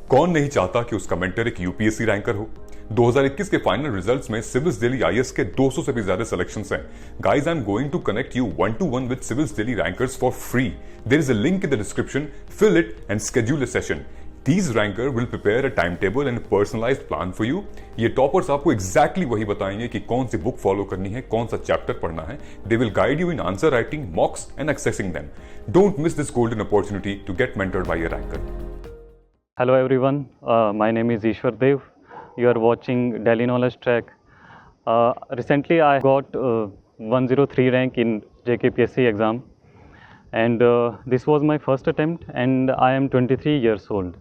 कौन नहीं चाहता कि उसका मेंटर एक यूपीएससी रैंकर हो। 2021 के फाइनल रिजल्ट्स में सिविल्स दिल्ली आईएएस के 200 से भी ज्यादा सिलेक्शंस हैं। Guys, I am going to connect you 1-to-1 with civils Delhi rankers for free. There is a link in the description, fill it and schedule a session. These ranker will prepare a timetable and a personalized plan for you. ये toppers आपको exactly वही बताएंगे कि कौन सी book follow करनी है, कौन सा चैप्टर पढ़ना है। They will guide you in answer writing, mocks and accessing them. Don't miss this golden opportunity to get mentored by a ranker. Hello everyone, my name is Ishwar Dev. You are watching Delhi Knowledge Track. Recently I got 103 rank in JKPSC exam, and this was my first attempt, and I am 23 years old.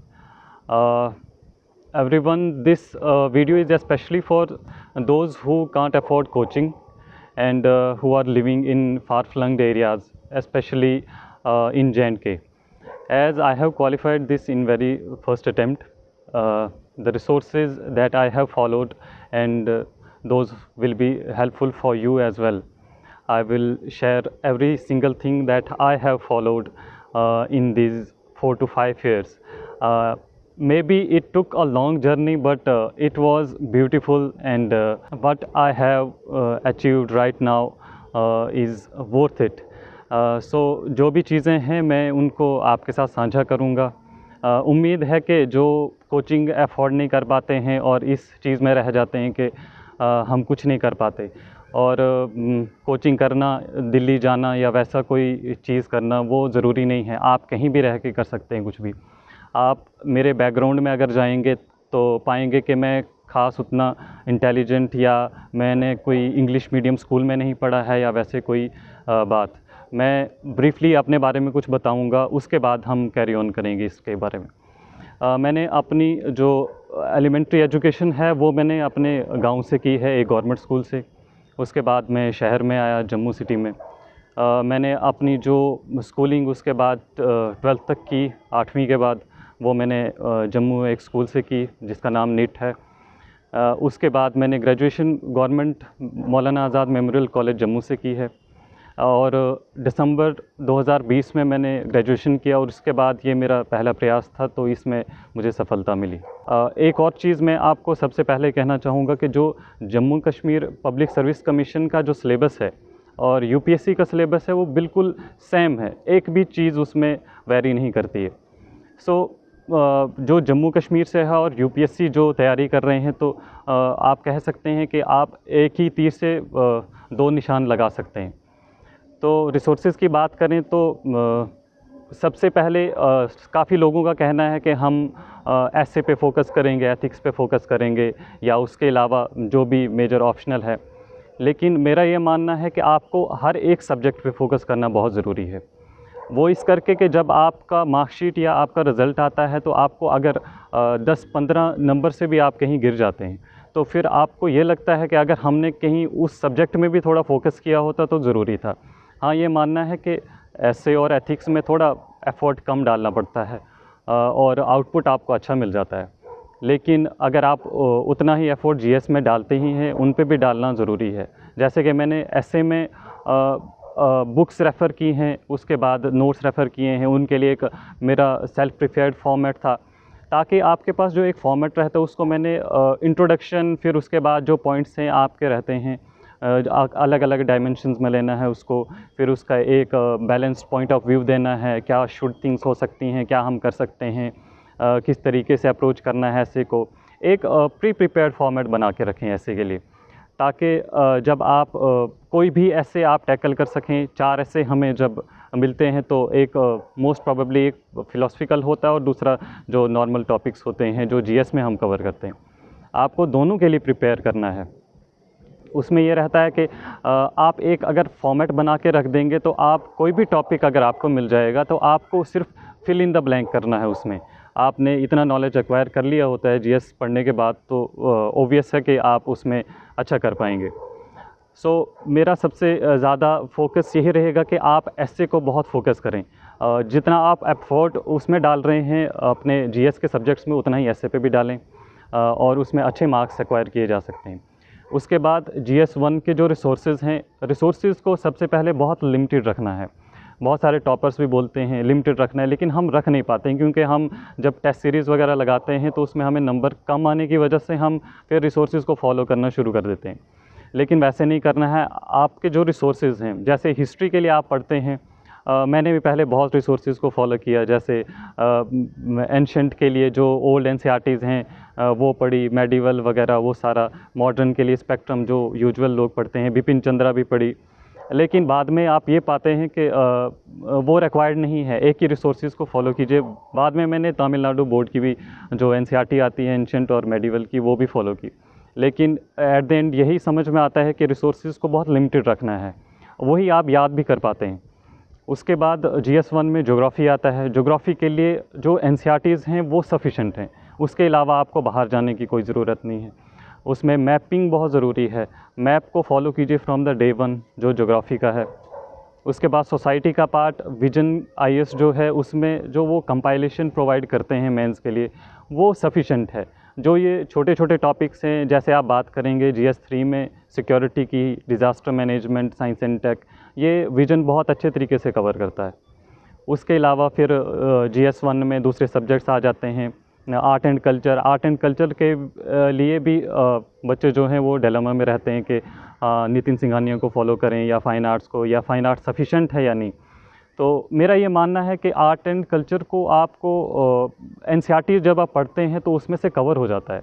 Everyone, this video is especially for those who can't afford coaching and who are living in far-flung areas, especially in J&K. As I have qualified this in very first attempt, the resources that I have followed and those will be helpful for you as well. I will share every single thing that I have followed in these 4 to 5 years. Maybe it took a long journey, but it was beautiful, and what I have achieved right now is worth it. So जो भी चीज़ें हैं मैं उनको आपके साथ साझा करूँगा। उम्मीद है कि जो कोचिंग अफोर्ड नहीं कर पाते हैं और इस चीज़ में रह जाते हैं कि हम कुछ नहीं कर पाते, और कोचिंग करना, दिल्ली जाना या वैसा कोई चीज़ करना वो ज़रूरी नहीं है। आप कहीं भी रह के कर सकते हैं कुछ भी। आप मेरे बैकग्राउंड में अगर जाएंगे तो पाएंगे कि मैं ख़ास उतना इंटेलिजेंट या मैंने कोई इंग्लिश मीडियम स्कूल में नहीं पढ़ा है या वैसे कोई बात। मैं ब्रीफली अपने बारे में कुछ बताऊंगा, उसके बाद हम कैरी ऑन करेंगे इसके बारे में। मैंने अपनी जो एलिमेंट्री एजुकेशन है वो मैंने अपने गांव से की है, एक गवर्नमेंट स्कूल से। उसके बाद मैं शहर में आया जम्मू सिटी में। मैंने अपनी जो स्कूलिंग उसके बाद 12th तक की, 8वीं के बाद वो मैंने जम्मू एक स्कूल से की जिसका नाम निट है। उसके बाद मैंने ग्रेजुएशन गवर्नमेंट मौलाना आज़ाद मेमोरियल कॉलेज जम्मू से की है, और दिसंबर 2020 में मैंने ग्रेजुएशन किया, और उसके बाद ये मेरा पहला प्रयास था, तो इसमें मुझे सफलता मिली। एक और चीज़ मैं आपको सबसे पहले कहना चाहूँगा कि जो Jammu Kashmir public service commission का जो सिलेबस है और यूपीएससी का सिलेबस है वो बिल्कुल सेम है, एक भी चीज़ उसमें वेरी नहीं करती है। सो जो जम्मू कश्मीर से है और यूपीएससी जो तैयारी कर रहे हैं, तो आप कह सकते हैं कि आप एक ही तीर से दो निशान लगा सकते हैं। तो रिसोर्सेज की बात करें तो सबसे पहले काफ़ी लोगों का कहना है कि हम ऐसे पे फोकस करेंगे, एथिक्स पे फोकस करेंगे, या उसके अलावा जो भी मेजर ऑप्शनल है। लेकिन मेरा ये मानना है कि आपको हर एक सब्जेक्ट पे फोकस करना बहुत ज़रूरी है। वो इस करके कि जब आपका मार्कशीट या आपका रिज़ल्ट आता है तो आपको अगर 10-15 नंबर से भी आप कहीं गिर जाते हैं, तो फिर आपको ये लगता है कि अगर हमने कहीं उस सब्जेक्ट में भी थोड़ा फोकस किया होता तो ज़रूरी था। हाँ, ये मानना है कि ऐसे और एथिक्स में थोड़ा एफर्ट कम डालना पड़ता है और आउटपुट आपको अच्छा मिल जाता है। लेकिन अगर आप उतना ही एफर्ट जीएस में डालते ही हैं, उन पे भी डालना ज़रूरी है। जैसे कि मैंने ऐसे में बुक्स रेफ़र की हैं, उसके बाद नोट्स रेफ़र किए हैं। उनके लिए एक मेरा सेल्फ प्रिपेयर्ड फॉर्मेट था, ताकि आपके पास जो एक फॉर्मेट रहता है उसको मैंने इंट्रोडक्शन, फिर उसके बाद जो पॉइंट्स हैं आपके रहते हैं अलग अलग डायमेंशंस में लेना है उसको, फिर उसका एक बैलेंस्ड पॉइंट ऑफ व्यू देना है, क्या शुड थिंग्स हो सकती हैं, क्या हम कर सकते हैं, किस तरीके से अप्रोच करना है ऐसे को। एक प्री प्रिपेयर्ड फॉर्मेट बना के रखें ऐसे के लिए, ताकि जब आप कोई भी ऐसे आप टैकल कर सकें। 4 ऐसे हमें जब मिलते हैं तो एक मोस्ट प्रोबेबली एक फ़िलोसफिकल होता है और दूसरा जो नॉर्मल टॉपिक्स होते हैं जो जीएस में हम कवर करते हैं। आपको दोनों के लिए प्रिपेयर करना है। उसमें ये रहता है कि आप एक अगर फॉर्मेट बना के रख देंगे तो आप कोई भी टॉपिक अगर आपको मिल जाएगा तो आपको सिर्फ फिल इन द ब्लैंक करना है। उसमें आपने इतना नॉलेज एक्वायर कर लिया होता है जीएस पढ़ने के बाद, तो ओबियस है कि आप उसमें अच्छा कर पाएंगे। सो मेरा सबसे ज़्यादा फोकस यही रहेगा कि आप एसए को बहुत फोकस करें। जितना आप एफर्ट उसमें डाल रहे हैं अपने जीएस के सब्जेक्ट्स में, उतना ही एसए पे भी डालें और उसमें अच्छे मार्क्स एक्वायर किए जा सकते हैं। उसके बाद GS1 के जो रिसोर्सेज हैं, रिसोर्सेज को सबसे पहले बहुत लिमिटेड रखना है। बहुत सारे टॉपर्स भी बोलते हैं लिमिटेड रखना है, लेकिन हम रख नहीं पाते हैं क्योंकि हम जब टेस्ट सीरीज़ वगैरह लगाते हैं तो उसमें हमें नंबर कम आने की वजह से हम फिर रिसोर्सेज़ को फॉलो करना शुरू कर देते हैं। लेकिन वैसे नहीं करना है। आपके जो रिसोर्सेज़ हैं, जैसे हिस्ट्री के लिए आप पढ़ते हैं, मैंने भी पहले बहुत रिसोर्सेज़ को फॉलो किया, जैसे एंशेंट के लिए जो ओल्ड एनसीईआरटीज़ हैं वो पढ़ी, मेडिवल वगैरह वो सारा, मॉडर्न के लिए स्पेक्ट्रम जो यूजुअल लोग पढ़ते हैं, बिपिन चंद्रा भी पढ़ी। लेकिन बाद में आप ये पाते हैं कि वो रिक्वायर्ड नहीं है, एक ही रिसोर्सेज़ को फॉलो कीजिए। बाद में मैंने तमिलनाडु बोर्ड की भी जो एनसीईआरटी आती है एंशेंट और मेडिवल की, वो भी फॉलो की। लेकिन एट द एंड यही समझ में आता है कि रिसोर्सेज़ को बहुत लिमिटेड रखना है, वही आप याद भी कर पाते हैं। उसके बाद GS1 में ज्योग्राफ़ी आता है। ज्योग्राफ़ी के लिए जो एनसीईआरटीज़ हैं वो सफिशेंट हैं, उसके अलावा आपको बाहर जाने की कोई ज़रूरत नहीं है। उसमें मैपिंग बहुत ज़रूरी है, मैप को फॉलो कीजिए फ्रॉम द डे वन जो ज्योग्राफ़ी का है। उसके बाद सोसाइटी का पार्ट, विजन IAS जो है उसमें जो वो कंपाइलेशन प्रोवाइड करते हैं मेंस के लिए, वो सफिशेंट है। जो ये छोटे छोटे टॉपिक्स हैं, जैसे आप बात करेंगे GS3 में सिक्योरिटी की, disaster management, science and tech, ये विजन बहुत अच्छे तरीके से कवर करता है। उसके अलावा फिर GS1 में दूसरे सब्जेक्ट्स आ जाते हैं, art and culture. Art and culture के लिए भी बच्चे जो हैं वो डिलेमा में रहते हैं कि नितिन सिंघानिया को फॉलो करें या फ़ाइन आर्ट्स को, या फ़ाइन आर्ट्स सफिशेंट है या नहीं। तो मेरा ये मानना है कि आर्ट एंड कल्चर को आपको एनसीईआरटी जब आप पढ़ते हैं तो उसमें से कवर हो जाता है,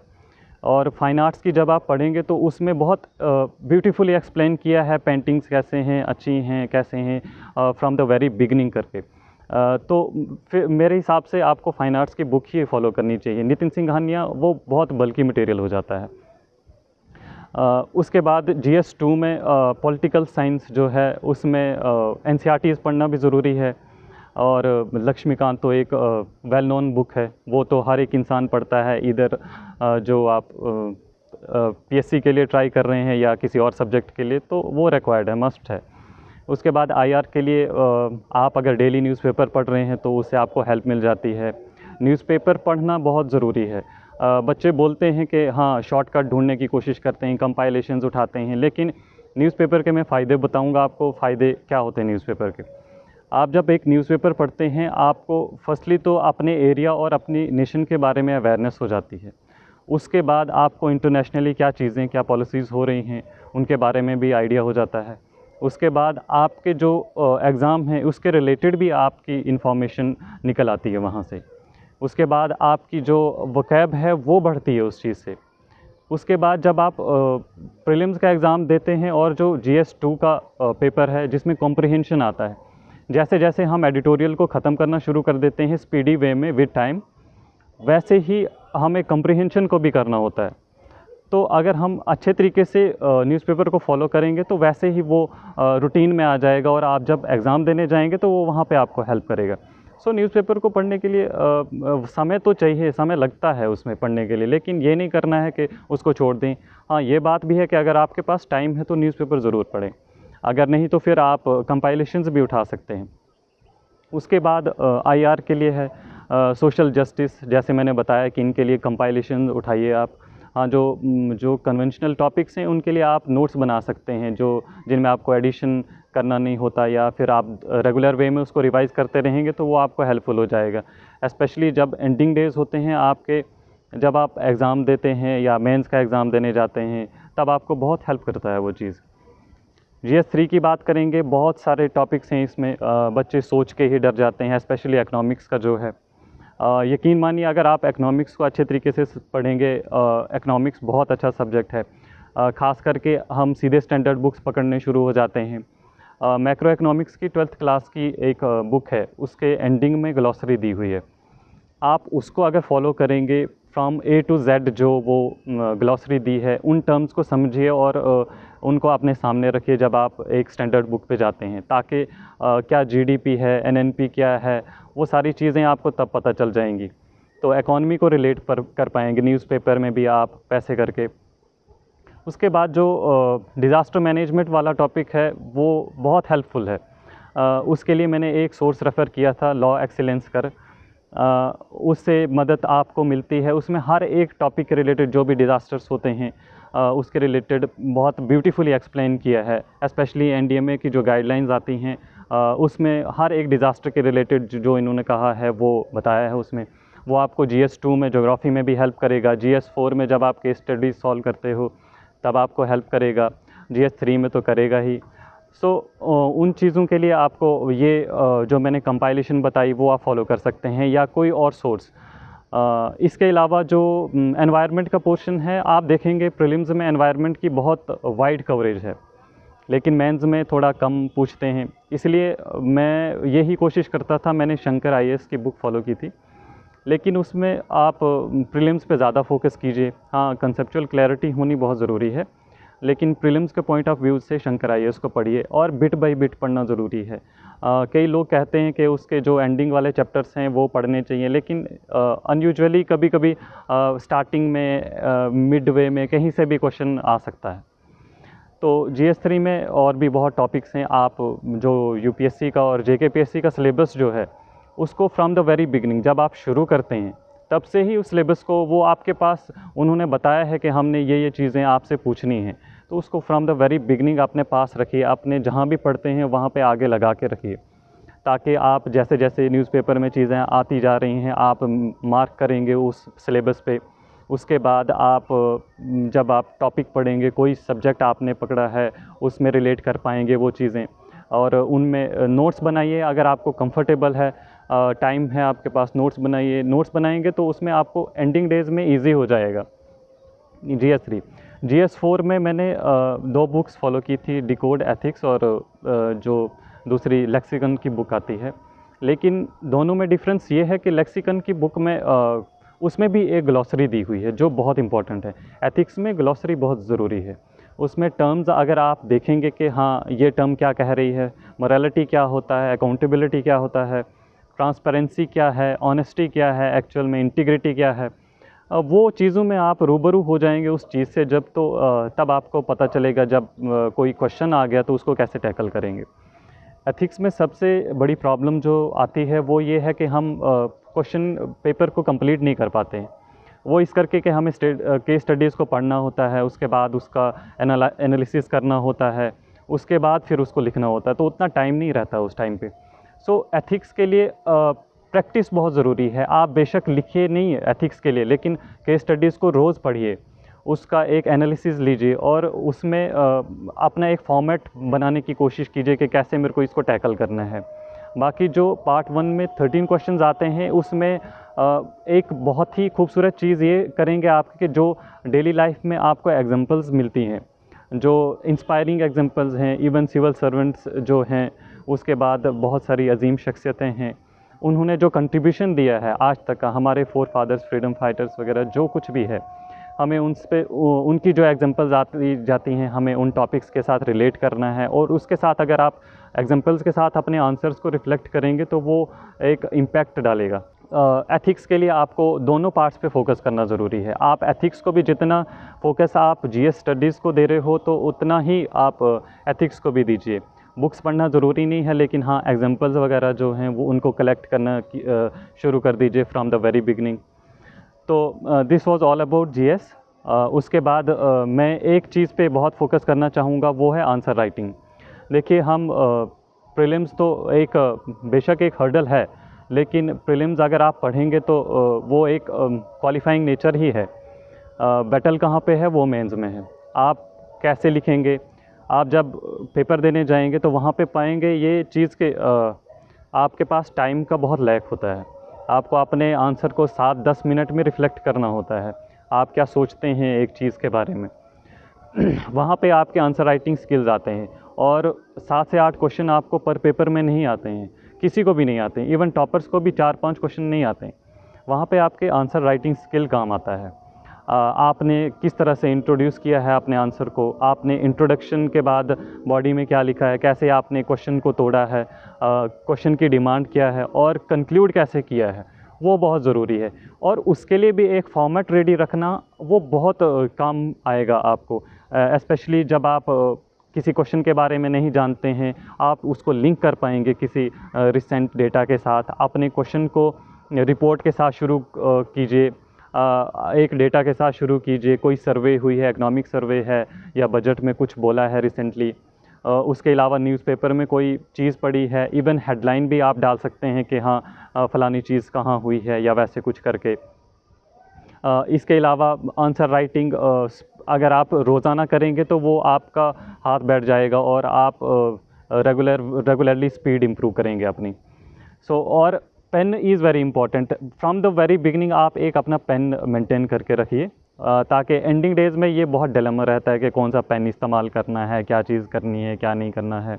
और फ़ाइन आर्ट्स की जब आप पढ़ेंगे तो उसमें बहुत ब्यूटीफुली एक्सप्लेन किया है, पेंटिंग्स कैसे हैं, अच्छी हैं, कैसे हैं, फ्रॉम द वेरी बिगनिंग करके। तो फिर मेरे हिसाब से आपको फ़ाइन आर्ट्स की बुक ही फॉलो करनी चाहिए। नितिन सिंघानिया वो बहुत बल्कि मटेरियल हो जाता है। उसके बाद GS2 में पॉलिटिकल साइंस जो है उसमें एनसीईआरटीज़ पढ़ना भी ज़रूरी है। और लक्ष्मीकांत तो एक वेल नोन बुक है, वो तो हर एक इंसान पढ़ता है, इधर जो आप PSC के लिए ट्राई कर रहे हैं या किसी और सब्जेक्ट के लिए, तो वो रिक्वायर्ड है, मस्ट है। उसके बाद IR के लिए आप अगर डेली न्यूज़पेपर पढ़ रहे हैं तो उससे आपको हेल्प मिल जाती है। न्यूज़पेपर पढ़ना बहुत ज़रूरी है। बच्चे बोलते हैं कि हाँ शॉर्टकट ढूंढने की कोशिश करते हैं, कंपाइलेशंस उठाते हैं, लेकिन न्यूज़पेपर के मैं फ़ायदे बताऊंगा आपको। फ़ायदे क्या होते हैं न्यूज़पेपर के? आप जब एक न्यूज़पेपर पढ़ते हैं, आपको फर्स्टली तो अपने एरिया और अपनी नेशन के बारे में अवेयरनेस हो जाती है। उसके बाद आपको इंटरनेशनली क्या चीज़ें, क्या पॉलिसीज़ हो रही हैं, उनके बारे में भी आइडिया हो जाता है। उसके बाद आपके जो एग्ज़ाम हैं उसके रिलेटेड भी आपकी इंफॉर्मेशन निकल आती है वहाँ से। उसके बाद आपकी जो वोकैब है वो बढ़ती है उस चीज़ से। उसके बाद जब आप प्रीलिम्स का एग्ज़ाम देते हैं और जो GS2 का पेपर है जिसमें कॉम्प्रिहेंशन आता है, जैसे जैसे हम एडिटोरियल को ख़त्म करना शुरू कर देते हैं स्पीडी वे में विद टाइम, वैसे ही हमें कॉम्प्रिहेंशन को भी करना होता है। तो अगर हम अच्छे तरीके से न्यूज़पेपर को फॉलो करेंगे तो वैसे ही वो रूटीन में आ जाएगा, और आप जब एग्ज़ाम देने जाएंगे तो वो वहाँ पे आपको हेल्प करेगा। सो न्यूज़पेपर को पढ़ने के लिए समय तो चाहिए, समय लगता है उसमें पढ़ने के लिए, लेकिन ये नहीं करना है कि उसको छोड़ दें। हाँ, ये बात भी है कि अगर आपके पास टाइम है तो न्यूज़पेपर ज़रूर पढ़ें, अगर नहीं तो फिर आप कंपाइलेशंस भी उठा सकते हैं। उसके बाद IR के लिए है सोशल जस्टिस, जैसे मैंने बताया कि इनके लिए कंपाइलेशन उठाइए आप। हाँ, जो कन्वेंशनल टॉपिक्स हैं उनके लिए आप नोट्स बना सकते हैं, जो जिनमें आपको एडिशन करना नहीं होता, या फिर आप रेगुलर वे में उसको रिवाइज़ करते रहेंगे तो वो आपको हेल्पफुल हो जाएगा। स्पेशली जब एंडिंग डेज़ होते हैं आपके, जब आप एग्ज़ाम देते हैं या मेंस का एग्ज़ाम देने जाते हैं, तब आपको बहुत हेल्प करता है वो चीज़। GS3 की बात करेंगे, बहुत सारे टॉपिक्स हैं इसमें, बच्चे सोच के ही डर जाते हैं, स्पेशली इकनॉमिक्स का जो है। यकीन मानिए अगर आप इकनॉमिक्स को अच्छे तरीके से पढ़ेंगे, इकनॉमिक्स बहुत अच्छा सब्जेक्ट है। ख़ास करके हम सीधे स्टैंडर्ड बुक्स पकड़ने शुरू हो जाते हैं। मैक्रो इकनॉमिक्स की 12th क्लास की एक बुक है, उसके एंडिंग में ग्लॉसरी दी हुई है। आप उसको अगर फॉलो करेंगे फ्रॉम A to Z, जो वो ग्लॉसरी दी है, उन टर्म्स को समझिए और उनको अपने सामने रखिए जब आप एक स्टैंडर्ड बुक पे जाते हैं, ताकि क्या GDP है, NNP क्या है, वो सारी चीज़ें आपको तब पता चल जाएंगी। तो इकॉनमी को रिलेट कर पाएंगे न्यूज़पेपर में भी आप पैसे करके। उसके बाद जो डिज़ास्टर मैनेजमेंट वाला टॉपिक है वो बहुत हेल्पफुल है। उसके लिए मैंने एक सोर्स रेफ़र किया था, लॉ एक्सीलेंस कर, उससे मदद आपको मिलती है। उसमें हर एक टॉपिक के रिलेटेड जो भी डिज़ास्टर्स होते हैं उसके रिलेटेड बहुत ब्यूटीफुली एक्सप्लेन किया है। स्पेशली NDMA की जो गाइडलाइंस आती हैं उसमें हर एक डिज़ास्टर के रिलेटेड जो इन्होंने कहा है वो बताया है उसमें। वो आपको GS2 में ज्योग्राफी में भी हेल्प करेगा, GS4 में जब आप केस स्टडीज सॉल्व करते हो तब आपको हेल्प करेगा, GS3 में तो करेगा ही। सो उन चीज़ों के लिए आपको ये जो मैंने कंपाइलेशन बताई वो आप फॉलो कर सकते हैं, या कोई और सोर्स। इसके अलावा जो एनवायरनमेंट का पोर्शन है, आप देखेंगे प्रीलिम्स में एनवायरनमेंट की बहुत वाइड कवरेज है, लेकिन मेंस में थोड़ा कम पूछते हैं। इसलिए मैं यही कोशिश करता था, मैंने शंकर IAS की बुक फॉलो की थी, लेकिन उसमें आप प्रीलिम्स पे ज़्यादा फोकस कीजिए। हाँ, कंसेप्चुअल क्लैरिटी होनी बहुत ज़रूरी है, लेकिन प्रीलिम्स के पॉइंट ऑफ व्यू से शंकर IAS को पढ़िए, और बिट बाय बिट पढ़ना ज़रूरी है। कई लोग कहते हैं कि उसके जो एंडिंग वाले चैप्टर्स हैं वो पढ़ने चाहिए, लेकिन अनयूजुअली कभी कभी स्टार्टिंग में मिड वे में कहीं से भी क्वेश्चन आ सकता है। तो GS3 में और भी बहुत टॉपिक्स हैं। आप जो UPSC का और JKPSC का सिलेबस जो है उसको फ्रॉम द वेरी बिगनिंग, जब आप शुरू करते हैं तब से ही उस सिलेबस को, वो आपके पास उन्होंने बताया है कि हमने ये चीज़ें आपसे पूछनी हैं, तो उसको फ्रॉम द वेरी बिगनिंग अपने पास रखिए, अपने जहाँ भी पढ़ते हैं वहाँ पे आगे लगा के रखिए, ताकि आप जैसे जैसे न्यूज़पेपर में चीज़ें आती जा रही हैं आप मार्क करेंगे उस सिलेबस पे। उसके बाद आप जब आप टॉपिक पढ़ेंगे, कोई सब्जेक्ट आपने पकड़ा है उसमें रिलेट कर पाएंगे वो चीज़ें, और उनमें नोट्स बनाइए अगर आपको कंफर्टेबल है, टाइम है आपके पास, नोट्स बनाइए। नोट्स बनाएंगे तो उसमें आपको एंडिंग डेज में इजी हो जाएगा। GS3 GS4 में मैंने 2 बुक्स फॉलो की थी, डिकोड एथिक्स और जो दूसरी लेक्सिकन की बुक आती है। लेकिन दोनों में डिफरेंस ये है कि लेक्सिकन की बुक में उसमें भी एक ग्लॉसरी दी हुई है जो बहुत इंपॉर्टेंट है। एथिक्स में ग्लॉसरी बहुत ज़रूरी है। उसमें टर्म्स अगर आप देखेंगे कि हाँ ये टर्म क्या कह रही है, मोरालिटी क्या होता है, अकाउंटेबिलिटी क्या होता है, ट्रांसपेरेंसी क्या है, ऑनेस्टी क्या है, एक्चुअल में इंटीग्रिटी क्या है, वो चीज़ों में आप रूबरू हो जाएंगे उस चीज़ से जब, तो तब आपको पता चलेगा जब कोई क्वेश्चन आ गया तो उसको कैसे टैकल करेंगे। एथिक्स में सबसे बड़ी प्रॉब्लम जो आती है वो ये है कि हम क्वेश्चन पेपर को कंप्लीट नहीं कर पाते हैं। वो इस करके कि हमें केस स्टडीज़ को पढ़ना होता है, उसके बाद उसका एनालिसिस करना होता है, उसके बाद फिर उसको लिखना होता है, तो उतना टाइम नहीं रहता उस टाइम पे। सो एथिक्स के लिए प्रैक्टिस बहुत ज़रूरी है। आप बेशक लिखिए नहीं एथिक्स के लिए, लेकिन केस स्टडीज़ को रोज़ पढ़िए, उसका एक एनालिसिस लीजिए और उसमें अपना एक फॉर्मेट बनाने की कोशिश कीजिए कि कैसे मेरे को इसको टैकल करना है। बाकी जो पार्ट 1 में 13 क्वेश्चंस आते हैं उसमें एक बहुत ही खूबसूरत चीज़ ये करेंगे आप कि जो डेली लाइफ में आपको एग्जांपल्स मिलती हैं, जो इंस्पायरिंग एग्जांपल्स हैं, इवन सिविल सर्वेंट्स जो हैं, उसके बाद बहुत सारी अजीम शख्सियतें हैं, उन्होंने जो कंट्रीब्यूशन दिया है आज तक का, हमारे फोर फादर्स, फ्रीडम फाइटर्स वगैरह जो कुछ भी है, हमें उनकी जो एग्जांपल्स आती जाती हैं हमें उन टॉपिक्स के साथ रिलेट करना है, और उसके साथ अगर आप एग्जांपल्स के साथ अपने आंसर्स को रिफ्लेक्ट करेंगे तो वो एक इम्पैक्ट डालेगा। एथिक्स के लिए आपको दोनों पार्ट्स पे फोकस करना ज़रूरी है। आप एथिक्स को भी जितना फोकस आप GS स्टडीज़ को दे रहे हो तो उतना ही आप एथिक्स को भी दीजिए। बुक्स पढ़ना ज़रूरी नहीं है, लेकिन हाँ एग्जांपल्स वगैरह जो हैं वो उनको कलेक्ट करना शुरू कर दीजिए फ्रॉम द वेरी बिगनिंग। तो this was all about GS। उसके बाद मैं एक चीज़ पे बहुत फोकस करना चाहूँगा, वो है आंसर राइटिंग। देखिए हम प्रीलिम्स तो एक बेशक एक हर्डल है, लेकिन प्रीलिम्स अगर आप पढ़ेंगे तो वो एक क्वालिफाइंग नेचर ही है। बैटल कहाँ पे है, वो मेंस में है। आप कैसे लिखेंगे, आप जब पेपर देने जाएंगे तो वहाँ पे पाएंगे ये चीज़ के आपके पास टाइम का बहुत लैक होता है। आपको अपने आंसर को 7-10 मिनट में रिफ़्लेक्ट करना होता है, आप क्या सोचते हैं एक चीज़ के बारे में। वहाँ पे आपके आंसर राइटिंग स्किल्स आते हैं, और 7 से 8 क्वेश्चन आपको पर पेपर में नहीं आते हैं, किसी को भी नहीं आते हैं, इवन टॉपर्स को भी 4-5 क्वेश्चन नहीं आते हैं। वहाँ पे आपके आंसर राइटिंग स्किल काम आता है। आपने किस तरह से इंट्रोड्यूस किया है अपने आंसर को, आपने इंट्रोडक्शन के बाद बॉडी में क्या लिखा है, कैसे आपने क्वेश्चन को तोड़ा है, क्वेश्चन की डिमांड क्या है, और कंक्लूड कैसे किया है, वो बहुत ज़रूरी है। और उसके लिए भी एक फॉर्मेट रेडी रखना वो बहुत काम आएगा आपको, स्पेशली जब आप किसी क्वेश्चन के बारे में नहीं जानते हैं, आप उसको लिंक कर पाएंगे किसी रिसेंट डेटा के साथ। अपने क्वेश्चन को रिपोर्ट के साथ शुरू कीजिए, एक डेटा के साथ शुरू कीजिए, कोई सर्वे हुई है, इकनॉमिक सर्वे है या बजट में कुछ बोला है रिसेंटली, उसके अलावा न्यूज़पेपर में कोई चीज़ पड़ी है, इवन हेडलाइन भी आप डाल सकते हैं कि हाँ फ़लानी चीज़ कहाँ हुई है या वैसे कुछ करके। इसके अलावा आंसर राइटिंग अगर आप रोज़ाना करेंगे तो वो आपका हाथ बैठ जाएगा और आप रेगुलरली स्पीड इम्प्रूव करेंगे अपनी। और pen is very important from the very beginning. आप एक अपना पेन मेंटेन करके रखिए ताकि एंडिंग डेज़ में ये बहुत डिलेमा रहता है कि कौन सा पेन इस्तेमाल करना है, क्या चीज़ करनी है, क्या नहीं करना है।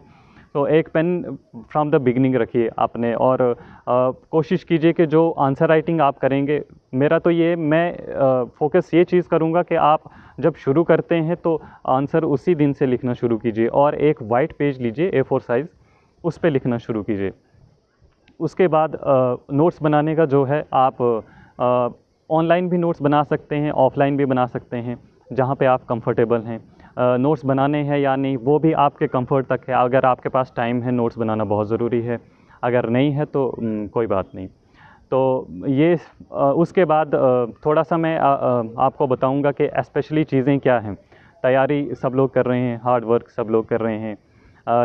तो एक पेन फ्रॉम द बिगनिंग रखिए आपने, और कोशिश कीजिए कि जो आंसर राइटिंग आप करेंगे, मैं फोकस ये चीज़ करूँगा कि आप जब शुरू करते हैं तो आंसर उसी दिन से लिखना शुरू कीजिए और एक वाइट पेज लीजिए A4 साइज़, उस पे लिखना शुरू कीजिए। उसके बाद नोट्स बनाने का जो है, आप ऑनलाइन भी नोट्स बना सकते हैं, ऑफ़लाइन भी बना सकते हैं, जहाँ पे आप कंफर्टेबल हैं। नोट्स बनाने हैं या नहीं वो भी आपके कंफर्ट तक है। अगर आपके पास टाइम है, नोट्स बनाना बहुत ज़रूरी है, अगर नहीं है तो कोई बात नहीं। तो ये उसके बाद थोड़ा सा मैं आपको बताऊंगा कि स्पेशली चीज़ें क्या हैं। तैयारी सब लोग कर रहे हैं, हार्ड वर्क सब लोग कर रहे हैं,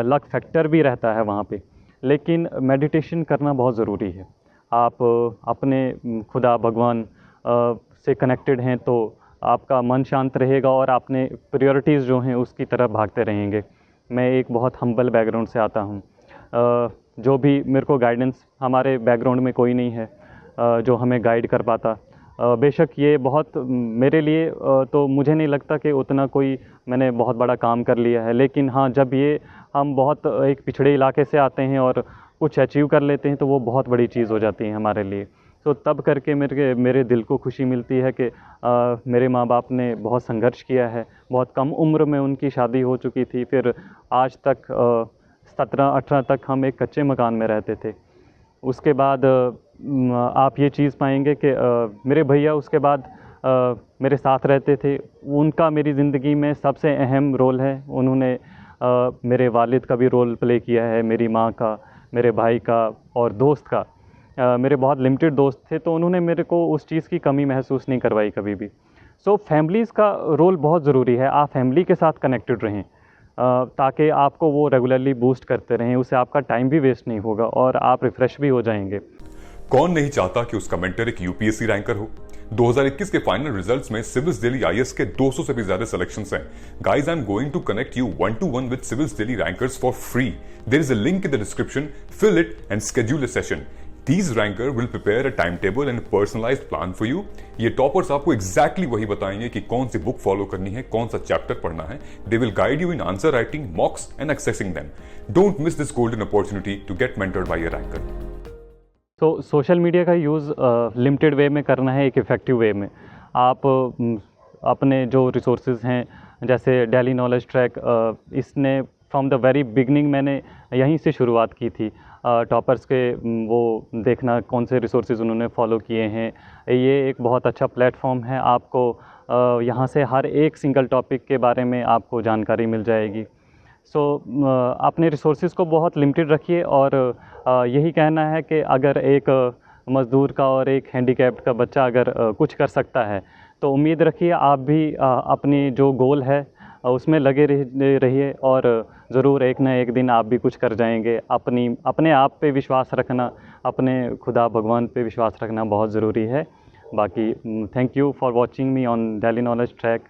लक फैक्टर भी रहता है वहाँ पे, लेकिन मेडिटेशन करना बहुत ज़रूरी है। आप अपने खुदा भगवान से कनेक्टेड हैं तो आपका मन शांत रहेगा और आपने प्रायोरिटीज़ जो हैं उसकी तरफ भागते रहेंगे। मैं एक बहुत हम्बल बैकग्राउंड से आता हूँ। जो भी मेरे को गाइडेंस, हमारे बैकग्राउंड में कोई नहीं है जो हमें गाइड कर पाता। बेशक ये बहुत मेरे लिए तो मुझे नहीं लगता कि उतना कोई मैंने बहुत बड़ा काम कर लिया है, लेकिन हाँ, जब ये हम बहुत एक पिछड़े इलाके से आते हैं और कुछ अचीव कर लेते हैं तो वो बहुत बड़ी चीज़ हो जाती है हमारे लिए। तो तब करके मेरे दिल को खुशी मिलती है कि मेरे माँ बाप ने बहुत संघर्ष किया है। बहुत कम उम्र में उनकी शादी हो चुकी थी, फिर आज तक 17-18 तक हम एक कच्चे मकान में रहते थे। उसके बाद आप ये चीज़ पाएंगे कि मेरे भैया उसके बाद मेरे साथ रहते थे। उनका मेरी ज़िंदगी में सबसे अहम रोल है। उन्होंने मेरे वालिद का भी रोल प्ले किया है, मेरी माँ का, मेरे भाई का और दोस्त का। मेरे बहुत लिमिटेड दोस्त थे तो उन्होंने मेरे को उस चीज़ की कमी महसूस नहीं करवाई कभी भी। फैमिलीज़ का रोल बहुत ज़रूरी है। आप फैमिली के साथ कनेक्टेड रहें ताकि आपको वो रेगुलरली बूस्ट करते रहें, उससे आपका टाइम भी वेस्ट नहीं होगा और आप रिफ़्रेश भी हो जाएंगे। कौन नहीं चाहता कि उसका मेंटर एक यूपीएससी रैंकर हो। 2021 के फाइनल रिजल्ट्स में सिविल्स दिल्ली आईएएस के 200 से भी ज्यादा सिलेक्शंस हैं। Guys, I am going to connect you 1-to-1 with civils Delhi rankers for free. There is a link in the description, fill it and schedule a session. These ranker will prepare a timetable and a personalized plan for you. ये toppers आपको exactly वही बताएंगे कि कौन सी book follow करनी है, कौन सा चैप्टर पढ़ना है। They will guide you in answer writing, mocks and accessing them. Don't miss this golden opportunity to get mentored by a ranker. Social media का यूज़ लिमिटेड वे में करना है, एक इफ़ेक्टिव वे में। आप अपने जो रिसोर्सेज हैं, जैसे डेली नॉलेज ट्रैक, इसने फ्रॉम द वेरी बिगनिंग मैंने यहीं से शुरुआत की थी। टॉपर्स के वो देखना कौन से रिसोर्सेज उन्होंने फॉलो किए हैं। ये एक बहुत अच्छा प्लेटफॉर्म है। आपको यहाँ से हर एक सिंगल टॉपिक के बारे में आपको जानकारी मिल जाएगी। अपने रिसोर्सेज को बहुत लिमिटेड रखिए और यही कहना है कि अगर एक मज़दूर का और एक हैंडीकैप्ड का बच्चा अगर कुछ कर सकता है तो उम्मीद रखिए आप भी अपनी जो गोल है उसमें लगे रहिए और ज़रूर एक ना एक दिन आप भी कुछ कर जाएंगे। अपने आप पे विश्वास रखना, अपने खुदा भगवान पे विश्वास रखना बहुत ज़रूरी है। बाकी thank you for watching me on daily knowledge track.